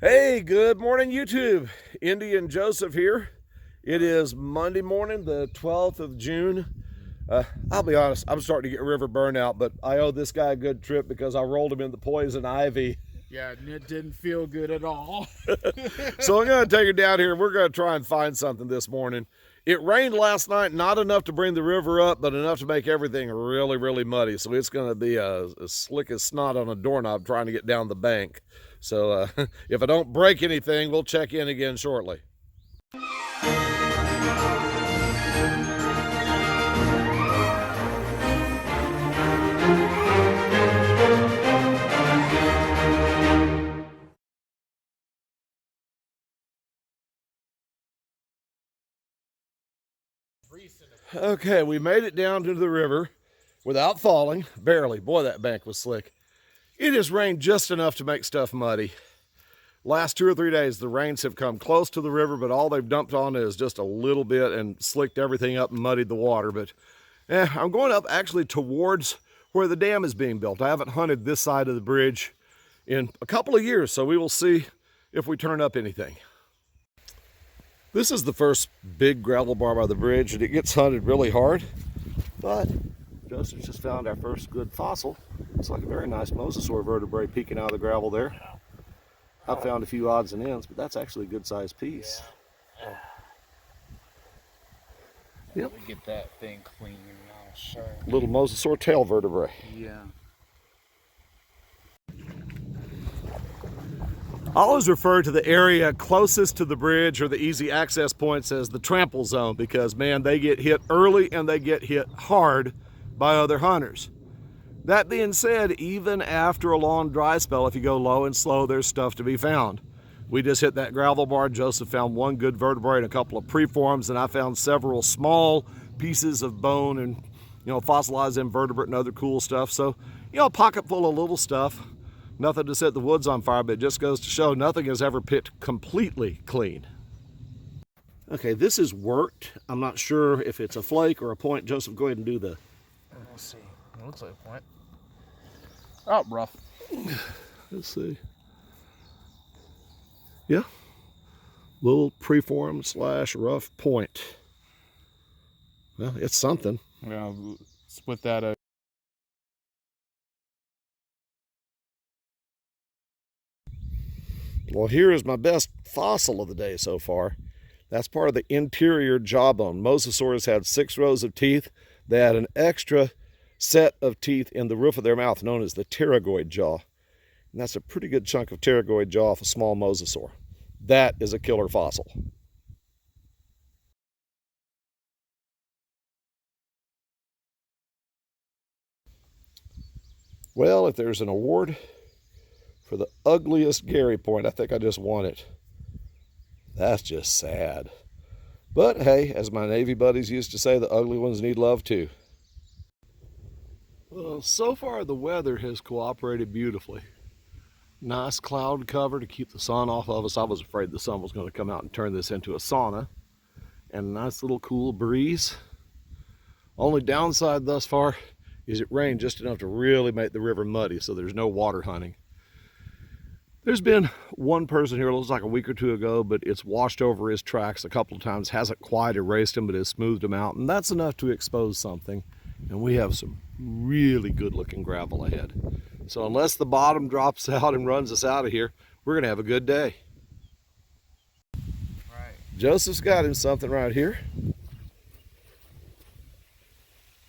Hey, good morning, YouTube. Indy and Joseph here. It is Monday morning, the 12th of June. I'll be honest, I'm starting to get river burnout, but I owe this guy a good trip because I rolled him in the poison ivy. Yeah, and it didn't feel good at all. So I'm going to take her down here. We're going to try and find something this morning. It rained last night, not enough to bring the river up, but enough to make everything really, really muddy. So it's going to be as slick as snot on a doorknob trying to get down the bank. So if I don't break anything, we'll check in again shortly. Okay, we made it down to the river without falling, barely. Boy, that bank was slick. It has rained just enough to make stuff muddy. Last 2 or 3 days, the rains have come close to the river, but all they've dumped on is just a little bit and slicked everything up and muddied the water. But I'm going up actually towards where the dam is being built. I haven't hunted this side of the bridge in a couple of years, so we will see if we turn up anything. This is the first big gravel bar by the bridge, and it gets hunted really hard, but Joseph just found our first good fossil. It's like a very nice mosasaur vertebrae peeking out of the gravel there. I found a few odds and ends, but that's actually a good sized piece. Yep. We get that thing clean now, sure. Little mosasaur tail vertebrae. Yeah. I always refer to the area closest to the bridge or the easy access points as the trample zone because, man, they get hit early and they get hit hard by other hunters. That being said, even after a long dry spell, if you go low and slow, there's stuff to be found. We just hit that gravel bar. Joseph found one good vertebrae and a couple of preforms, and I found several small pieces of bone and, fossilized invertebrate and other cool stuff. So, a pocket full of little stuff. Nothing to set the woods on fire, but it just goes to show nothing is ever picked completely clean. Okay, this is worked. I'm not sure if it's a flake or a point. Joseph, go ahead and do the... Let's see. It looks like a point. Oh, rough. Let's see. Yeah. Little preform / rough point. Well, it's something. Yeah, split that out. Well, here is my best fossil of the day so far. That's part of the interior jawbone. Mosasaurs had 6 rows of teeth. They had an extra set of teeth in the roof of their mouth known as the pterygoid jaw. And that's a pretty good chunk of pterygoid jaw off a small mosasaur. That is a killer fossil. Well, if there's an award for the ugliest Gary point, I think I just won it. That's just sad. But hey, as my Navy buddies used to say, the ugly ones need love too. Well, so far the weather has cooperated beautifully. Nice cloud cover to keep the sun off of us. I was afraid the sun was going to come out and turn this into a sauna. And a nice little cool breeze. Only downside thus far is it rained just enough to really make the river muddy, so there's no water hunting. There's been one person here, it looks like a week or 2 ago, but it's washed over his tracks a couple of times. Hasn't quite erased them, but has smoothed them out. And that's enough to expose something. And we have some really good looking gravel ahead. So unless the bottom drops out and runs us out of here, we're gonna have a good day. Right. Joseph's got him something right here.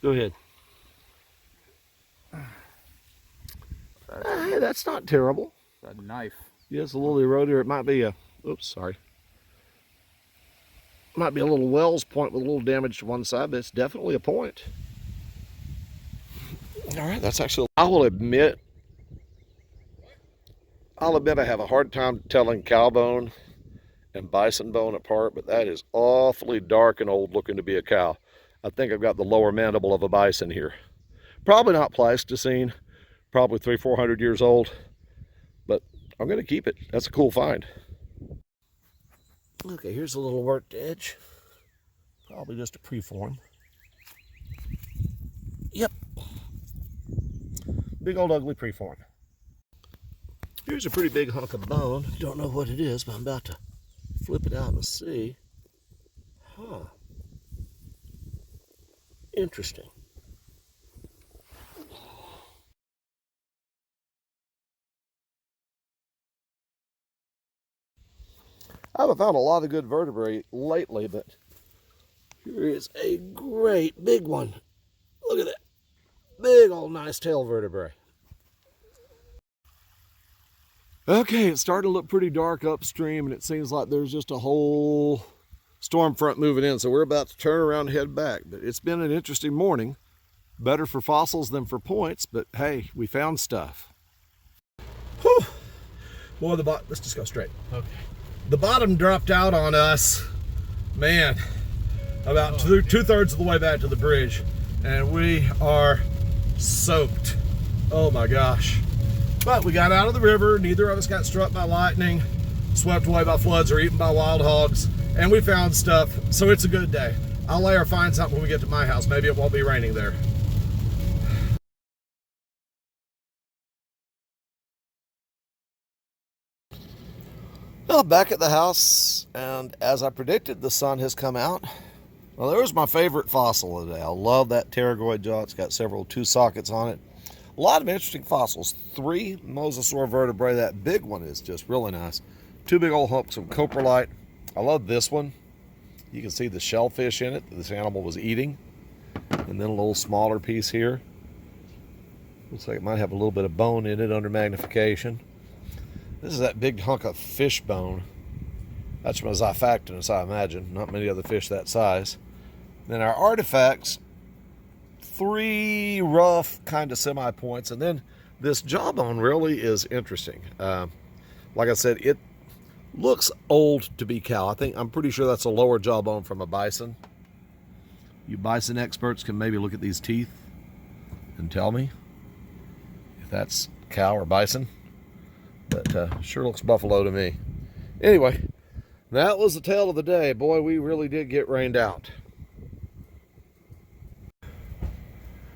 Go ahead. Hey, that's not terrible. A knife. Yeah, it's a little eroded. It might be a, oops, sorry. Might be a little Wells point with a little damage to one side, but it's definitely a point. All right, that's actually, I'll admit I have a hard time telling cow bone and bison bone apart, but that is awfully dark and old looking to be a cow. I think I've got the lower mandible of a bison here. Probably not Pleistocene, probably 300-400 years old. But I'm going to keep it. That's a cool find. Okay, here's a little worked edge. Probably just a preform. Yep. Big old ugly preform. Here's a pretty big hunk of bone. Don't know what it is, but I'm about to flip it out and see. Huh. Interesting. I haven't found a lot of good vertebrae lately, but here is a great big one. Look at that. Big old nice tail vertebrae. Okay, it's starting to look pretty dark upstream, and it seems like there's just a whole storm front moving in, so we're about to turn around and head back. But it's been an interesting morning. Better for fossils than for points, but hey, we found stuff. Whew. Boy, let's just go straight. Okay. The bottom dropped out on us, man, about two-thirds of the way back to the bridge, and we are soaked. Oh my gosh. But we got out of the river, neither of us got struck by lightning, swept away by floods, or eaten by wild hogs, and we found stuff, so it's a good day. I'll lay or find something when we get to my house. Maybe it won't be raining there. Well, back at the house, and as I predicted, the sun has come out. Well, there's my favorite fossil of the day. I love that pterygoid jaw. It's got several 2 sockets on it. A lot of interesting fossils. 3 mosasaur vertebrae. That big one is just really nice. 2 big old humps of coprolite. I love this one. You can see the shellfish in it that this animal was eating. And then a little smaller piece here. Looks like it might have a little bit of bone in it under magnification. This is that big hunk of fish bone. That's from a Xiphactinus, I imagine. Not many other fish that size. Then our artifacts, 3 rough kind of semi-points. And then this jawbone really is interesting. Like I said, it looks old to be cow. I'm pretty sure that's a lower jawbone from a bison. You bison experts can maybe look at these teeth and tell me if that's cow or bison. But sure looks buffalo to me. Anyway, that was the tale of the day. Boy, we really did get rained out.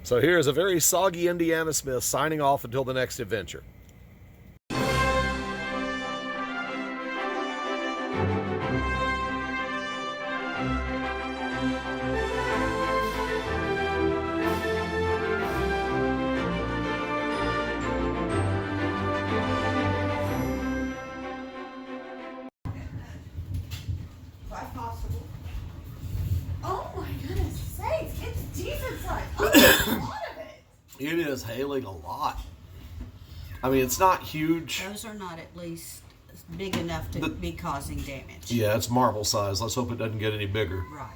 So here's a very soggy Indiana Smith signing off until the next adventure. Oh my goodness sakes, it's decent size. Oh, there's a lot of it. It is hailing a lot. I mean, it's not huge. Those are not at least big enough to be causing damage. Yeah, it's marble size. Let's hope it doesn't get any bigger. Right.